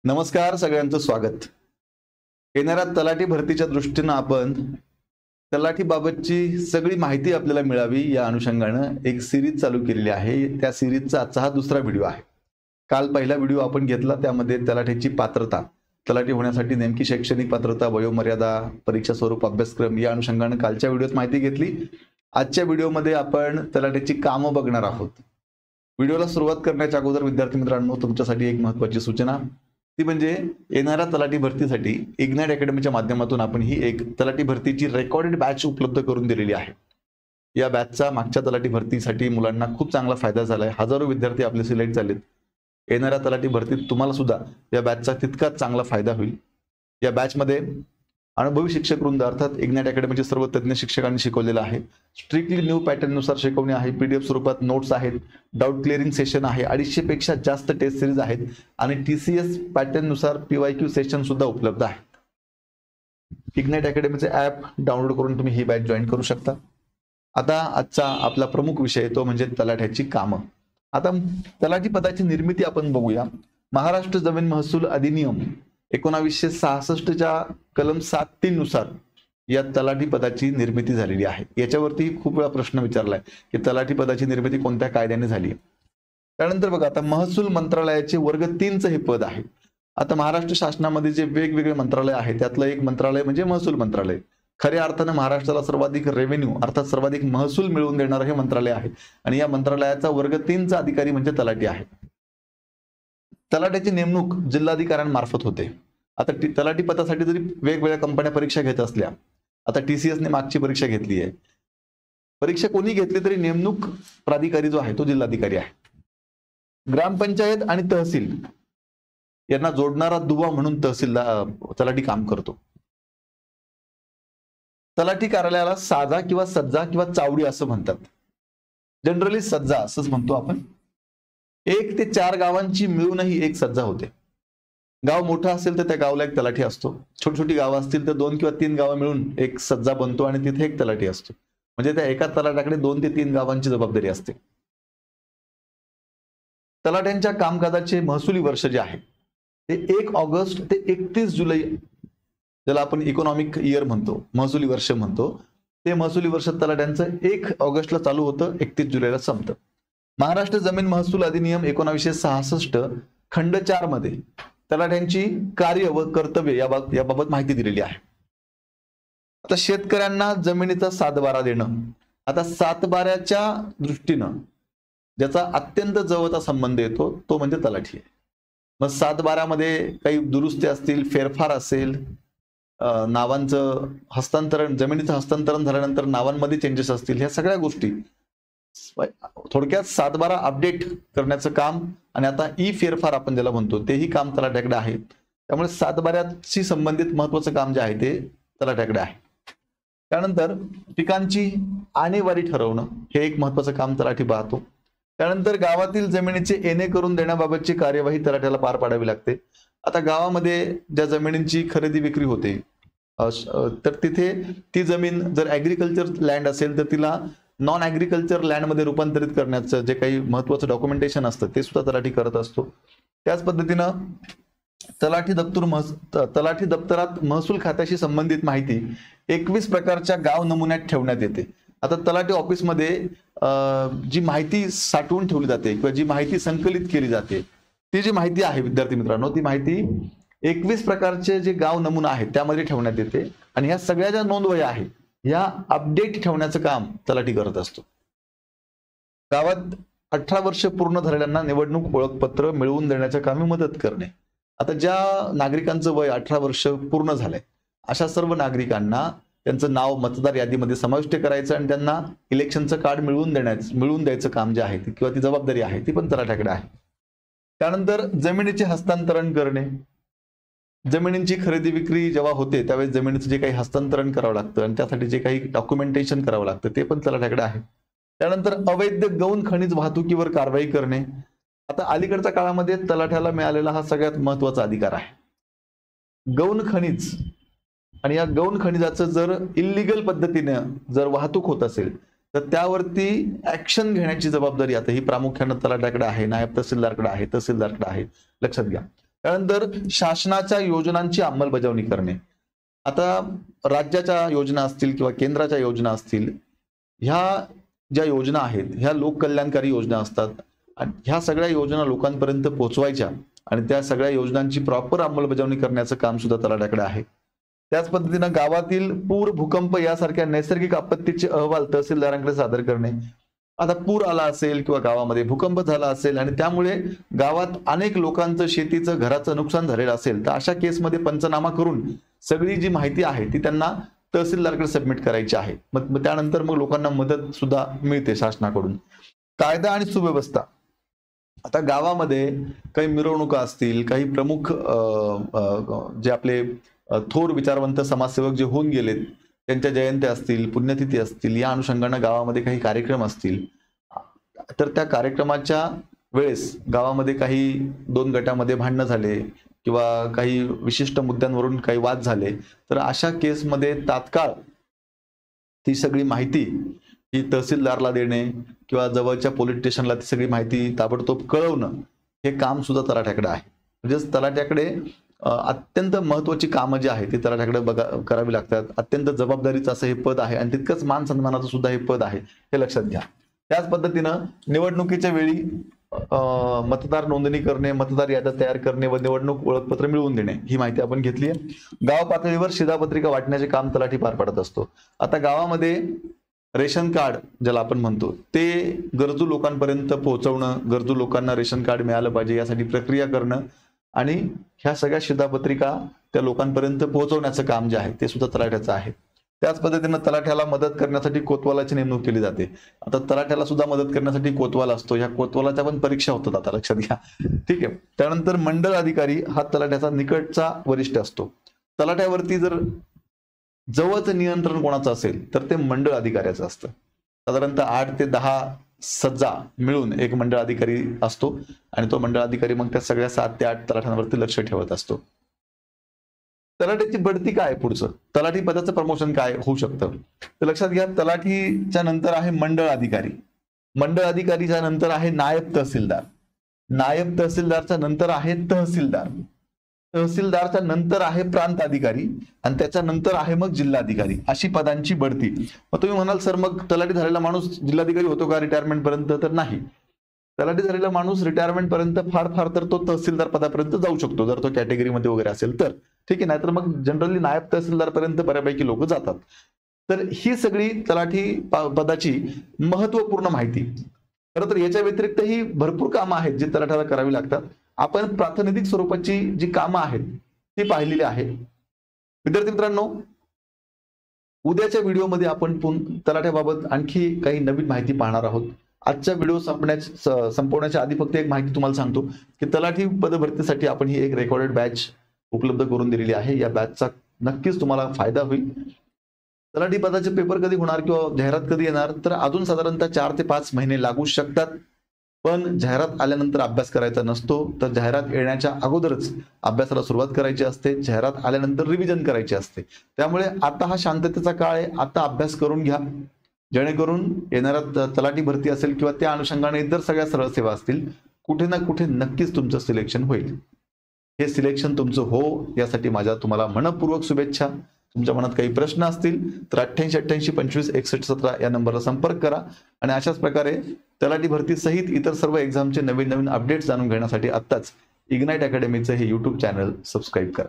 नमस्कार, सगळ्यांचं स्वागत. येणाऱ्या तलाठी भरतीच्या दृष्टीनं आपण तलाठी बाबतची सगळी माहिती आपल्याला मिळावी या अनुषंगानं एक सिरीज चालू केलेली आहे. त्या सिरीजचा आजचा हा दुसरा व्हिडिओ आहे. काल पहिला व्हिडिओ आपण घेतला, त्यामध्ये तलाठीची पात्रता, तलाठी होण्यासाठी नेमकी शैक्षणिक पात्रता, वयोमर्यादा, परीक्षा स्वरूप, अभ्यासक्रम या अनुषंगानं कालच्या व्हिडिओत माहिती घेतली. आजच्या व्हिडिओमध्ये आपण तलाठीची कामं बघणार आहोत. व्हिडिओला सुरुवात करण्याच्या अगोदर विद्यार्थी मित्रांनो, तुमच्यासाठी एक महत्त्वाची सूचना, ती म्हणजे येणाऱ्या तलाठी भरतीसाठी इग्नाइट अकॅडमीच्या माध्यमातून आपण ही एक तलाठी भरतीची रेकॉर्डेड बॅच उपलब्ध करून दिलेली आहे. या बॅचचा मागच्या तलाठी भरतीसाठी मुलांना खूप चांगला फायदा झालाय. हजारो विद्यार्थी आपले सिलेक्ट झालेत. येणाऱ्या तलाठी भरतीत तुम्हाला सुद्धा या बॅचचा तितकाच चांगला फायदा होईल. या बॅचमध्ये अनुभवी शिक्षक वृंद अर्थात इग्नाइट अकॅडमीचे सर्व तज्ज्ञ शिक्षकांनी शिकवलेलं आहे. स्ट्रिक्टली न्यू पॅटर्ननुसार शिकवणी आहे. पीडीएफ स्वरूपात नोट्स आहेत. डाऊट क्लिअरिंग सेशन आहे. 250 पेक्षा जास्त टेस्ट सिरीज आहेत आणि टीसीएस पॅटर्ननुसार पीवायक्यू सेशन सुद्धा उपलब्ध आहे. इग्नाइट अकॅडमीचे ॲप डाउनलोड करून तुम्ही ही बॅच जॉईन करू शकता. आता आजचा आपला प्रमुख विषय तो म्हणजे तलाठ्याची कामं. आता तलाठी पदाची निर्मिती आपण बघूया. महाराष्ट्र जमीन महसूल अधिनियम 1966च्या कलम 7(3) नुसार या तलाठी पदाची निर्मिती झालेली आहे. याच्यावरती खूप वेळा प्रश्न विचारलाय की तलाठी पदाची निर्मिती कोणत्या कायद्याने झाली. त्यानंतर बघा, आता महसूल मंत्रालयाचे वर्ग 3चं हे पद आहे. आता महाराष्ट्र शासनामध्ये जे वेगवेगळे मंत्रालय आहे त्यातलं एक मंत्रालय म्हणजे महसूल मंत्रालय. खऱ्या अर्थानं महाराष्ट्राला सर्वाधिक रेव्हेन्यू अर्थात सर्वाधिक महसूल मिळवून देणारं हे मंत्रालय आहे आणि या मंत्रालयाचा वर्ग 3चा अधिकारी म्हणजे तलाठी आहे. तलाठ्याची नेमणूक जिल्हाधिकाऱ्यांमार्फत होते. आता तलाठी पदासाठी जरी वेगवेगळ्या कंपन्या परीक्षा घेत असल्या, आता टीसीएसने मागची परीक्षा घेतली आहे. परीक्षा कोणी घेतली तरी नेमणूक प्राधिकारी जो आहे तो जिल्हाधिकारी आहे. ग्रामपंचायत आणि तहसील यांना जोडणारा दुवा म्हणून तलाठी काम करतो. तलाठी कार्यालयाला साजा किंवा सज्जा किंवा चावडी असं म्हणतात. जनरली सज्जा असंच म्हणतो आपण. 1 ते 4 गावांची मिळूनही एक सज्जा होते. गाव मोठं असेल तर त्या गावाला एक तलाठी असतो. छोटी छोटी गावं असतील तर 2 किंवा 3 गावं मिळून एक सज्जा बनतो आणि तिथे एक तलाठी असतो. म्हणजे त्या एका तलाठ्याकडे 2 ते 3 गावांची जबाबदारी असते. तलाठ्यांच्या कामकाजाचे महसुली वर्ष जे आहे ते 1 ऑगस्ट ते 31 जुलै, ज्याला आपण इकॉनॉमिक इयर म्हणतो, महसुली वर्ष म्हणतो, ते महसुली वर्ष तलाठ्यांचं 1 ऑगस्टला चालू होतं, 31 जुलैला संपतं. महाराष्ट्र जमीन महसूल अधिनियम 1966 खंड 4 मध्ये तलाठ्यांची कार्य व कर्तव्य याबाबत माहिती दिलेली आहे. आता शेतकऱ्यांना जमिनीचा सातबारा देणं. आता सातबाऱ्याच्या दृष्टीनं ज्याचा अत्यंत जवळचा संबंध येतो तो म्हणजे तलाठी आहे. मग सातबाऱ्यामध्ये काही दुरुस्ती असतील, फेरफार असेल, नावांचं हस्तांतरण, जमिनीचं हस्तांतरण झाल्यानंतर नावांमध्ये चेंजेस असतील, ह्या सगळ्या गोष्टी थोडक्यात सातबारा अपडेट करण्याचं काम आणि आता ई फेरफार आपण ज्याला म्हणतो तेही काम तलाठ्याकडे आहे. त्यामुळे सातबाऱ्याशी संबंधित महत्वाचं काम जे आहे ते तलाठ्याकडे आहे. त्यानंतर पिकांची आणेवारी ठरवणं हे एक महत्वाचं काम तलाठी पाहतो. त्यानंतर गावातील जमिनीचे एने करून देण्याबाबतची कार्यवाही तलाठ्याला पार पाडावी लागते. आता गावामध्ये ज्या जमिनींची खरेदी विक्री होते तर तिथे ती जमीन जर ऍग्रिकल्चर लँड असेल तर तिला नॉन ऍग्रिकल्चर लँडमध्ये रूपांतरित करण्याचं जे काही महत्वाचं डॉक्युमेंटेशन असतं ते सुद्धा तलाठी करत असतो. त्याच पद्धतीनं तलाठी दप्तरात महसूल खात्याशी संबंधित माहिती 21 प्रकारच्या गाव नमुन्यात ठेवण्यात येते. आता तलाठी ऑफिसमध्ये जी माहिती साठवून ठेवली जाते किंवा जी माहिती संकलित केली जाते ती जी माहिती आहे विद्यार्थी मित्रांनो, ती माहिती 21 प्रकारचे जे गाव नमुना आहेत त्यामध्ये ठेवण्यात येते आणि ह्या सगळ्या ज्या नोंदवह्या आहेत या अपडेट ठेवण्याचं काम तलाठी करत असतो. गावात 18 वर्ष पूर्ण झालेल्यांना निवडणूक ओळखपत्र मिळवून देण्याच्या कामी मदत करणे. आता ज्या नागरिकांचं वय 18 वर्ष पूर्ण झालंय अशा सर्व नागरिकांना त्यांचं नाव मतदार यादीमध्ये समाविष्ट करायचं आणि त्यांना इलेक्शनचं कार्ड मिळवून द्यायचं काम जे आहे किंवा ती जबाबदारी आहे ती पण तलाठ्याकडे आहे. त्यानंतर जमिनीचे हस्तांतरण करणे. जमिनींची खरेदी विक्री जेव्हा होते त्यावेळेस जमिनीचं जे काही हस्तांतरण करावं लागतं आणि त्यासाठी जे काही डॉक्युमेंटेशन करावं लागतं ते पण तलाठ्याकडे आहे. त्यानंतर अवैध गौण खनिज वाहतुकीवर कारवाई करणे. आता अलीकडच्या काळामध्ये तलाठ्याला मिळालेला हा सगळ्यात महत्वाचा अधिकार आहे. गौण खनिज आणि या गौण खनिजाचं जर इल्लीगल पद्धतीने जर वाहतूक होत असेल तर त्यावरती ऍक्शन घेण्याची जबाबदारी आता ही प्रामुख्याने तलाठ्याकडे आहे, नायब तहसीलदारकडे आहे, तहसीलदारकडे आहे. लक्षात घ्या, त्यानंतर शासनाच्या योजनांची अंमलबजावणी करणे. आता राज्याच्या योजना असतील किंवा केंद्राच्या योजना असतील, ह्या ज्या योजना आहेत ह्या लोककल्याणकारी योजना असतात आणि ह्या सगळ्या योजना लोकांपर्यंत पोहोचवायच्या आणि त्या सगळ्या योजनांची प्रॉपर अंमलबजावणी करण्याचं काम सुद्धा तलाठ्याकडे आहे. त्याच पद्धतीनं गावातील पूर, भूकंप यासारख्या नैसर्गिक आपत्तीचे अहवाल तहसीलदारांकडे सादर करणे. आता पूर आला असेल किंवा गावामध्ये भूकंप झाला असेल आणि त्यामुळे गावात अनेक लोकांचं, शेतीचं, घराचं नुकसान झालेलं असेल, तर अशा केसमध्ये पंचनामा करून सगळी जी माहिती आहे ती त्यांना तहसीलदारकडे सबमिट करायची आहे. मग त्यानंतर मग लोकांना मदत सुद्धा मिळते शासनाकडून. कायदा आणि सुव्यवस्था. आता गावामध्ये काही मिरवणुका असतील, काही प्रमुख जे आपले थोर विचारवंत समाजसेवक जे होऊन गेलेत त्यांच्या जयंत्या असतील, पुण्यतिथी असतील, या अनुषंगाने गावामध्ये काही कार्यक्रम असतील, तर त्या कार्यक्रमाच्या वेळेस गावामध्ये काही 2 गटामध्ये भांडणं झाले किंवा काही विशिष्ट मुद्द्यांवरून काही वाद झाले, तर अशा केसमध्ये तात्काळ ती सगळी माहिती ही तहसीलदारला देणे किंवा जवळच्या पोलीस स्टेशनला ती सगळी माहिती ताबडतोब कळवणं, हे काम सुद्धा तलाठ्याकडे आहे. म्हणजे तलाठ्याकडे अत्यंत महत्वाची कामं जी आहेत ती तलाठ्याकडे करावी लागतात. अत्यंत जबाबदारीचं असं हे पद आहे आणि तितकंच मान सन्मानाचं सुद्धा हे पद आहे, हे लक्षात घ्या. त्याच पद्धतीनं निवडणुकीच्या वेळी मतदार नोंदणी करणे, मतदार याद्या तयार करणे व निवडणूक ओळखपत्र मिळवून देणे, ही माहिती आपण घेतली आहे. गाव पातळीवर शिधापत्रिका वाटण्याचे काम तलाठी पार पाडत असतो. आता गावामध्ये रेशन कार्ड ज्याला आपण म्हणतो ते गरजू लोकांपर्यंत पोहोचवणं, गरजू लोकांना रेशन कार्ड मिळालं पाहिजे यासाठी प्रक्रिया करणं आणि ह्या सगळ्या शिधापत्रिका त्या लोकांपर्यंत पोहोचवण्याचं काम जे आहे ते सुद्धा तलाठ्याचं आहे. त्याच पद्धतीनं तलाठ्याला मदत करण्यासाठी कोतवालाची नेमणूक केली जाते. आता तलाठ्याला सुद्धा मदत करण्यासाठी कोतवाल असतो. ह्या कोतवालाच्या पण परीक्षा होतात, आता लक्षात घ्या. ठीक आहे. त्यानंतर मंडळ अधिकारी हा तलाठ्याचा निकटचा वरिष्ठ असतो. तलाठ्यावरती जर जवळचं नियंत्रण कोणाचं असेल तर ते मंडळ अधिकाऱ्याचं असतं. साधारणतः 8 ते 10 सज्जा मिळून एक मंडळ अधिकारी असतो आणि तो मंडळ अधिकारी मग त्या सगळ्या 7 ते 8 तलाठ्यांवरती लक्ष ठेवत असतो. तलाठ्याची बढती काय, पुढचं तलाठी पदाचं प्रमोशन काय होऊ शकतं, तर लक्षात घ्या. तलाठीच्या नंतर आहे मंडळ अधिकारी, मंडळ अधिकारीच्या नंतर आहे नायब तहसीलदार, नायब तहसीलदारच्या नंतर आहे तहसीलदार, तहसीलदारच्या नंतर आहे प्रांत अधिकारी आणि त्याच्यानंतर आहे मग जिल्हाधिकारी. अशी पदांची बढती. मग तुम्ही म्हणाल सर मग तलाठी झालेला माणूस जिल्हाधिकारी होतो का रिटायरमेंट पर्यंत, तर नाही. तलाठी झालेला माणूस रिटायरमेंट पर्यंत फार फार तर तो तहसीलदार पदापर्यंत जाऊ शकतो जर तो कॅटेगरीमध्ये वगैरे असेल तर, ठीक आहे. नाहीतर मग जनरली नायब तहसीलदार पर्यंत बऱ्यापैकी लोक जातात. तर ही सगळी तलाठी पदाची महत्वपूर्ण माहिती. खरं तर याच्या व्यतिरिक्तही भरपूर कामं आहेत जी तलाठ्याला करावी लागतात. आपण प्रातिनिधिक स्वरूपाची जी कामं आहेत ती पाहिलेली आहे. विद्यार्थी मित्रांनो, उद्याच्या व्हिडिओमध्ये आपण तलाठ्याबाबत आणखी काही नवीन माहिती पाहणार आहोत. आजचा व्हिडिओ संपवण्याच्या आधी फक्त एक माहिती तुम्हाला सांगतो की तलाठी पदभरतीसाठी आपण ही एक रेकॉर्डेड बॅच उपलब्ध करून दिलेली आहे. या बॅचचा नक्कीच तुम्हाला फायदा होईल. तलाठी पदाचे पेपर कधी होणार किंवा जाहिरात कधी येणार, तर अजून साधारणतः 4 ते 5 महिने लागू शकतात. पण जाहिरात आल्यानंतर अभ्यास करायचा नसतो, तर जाहिरात येण्याच्या अगोदरच अभ्यासाला सुरुवात करायची असते. जाहिरात आल्यानंतर रिव्हिजन करायची असते. त्यामुळे आता हा शांततेचा काळ आहे. आता अभ्यास करून घ्या, जेणेकरून येणाऱ्या तलाठी भरती असेल किंवा त्या अनुषंगाने इतर सगळ्या सरळ सेवा असतील, कुठे ना कुठे नक्कीच तुमचं सिलेक्शन होईल. हे सिलेक्शन तुमचं हो यासाठी माझ्या तुम्हाला मनपूर्वक शुभेच्छा. तुमच्या मनात काही प्रश्न असतील तर 88 25 61 17 या नंबरला संपर्क करा आणि अशाच प्रकारे तलाठी भरती सहित इतर सर्व एक्झामचे नवीन नवीन अपडेट्स जाणून घेण्यासाठी आत्ताच इग्नाइट अकॅडमीचं हे YouTube चॅनल सबस्क्राईब करा.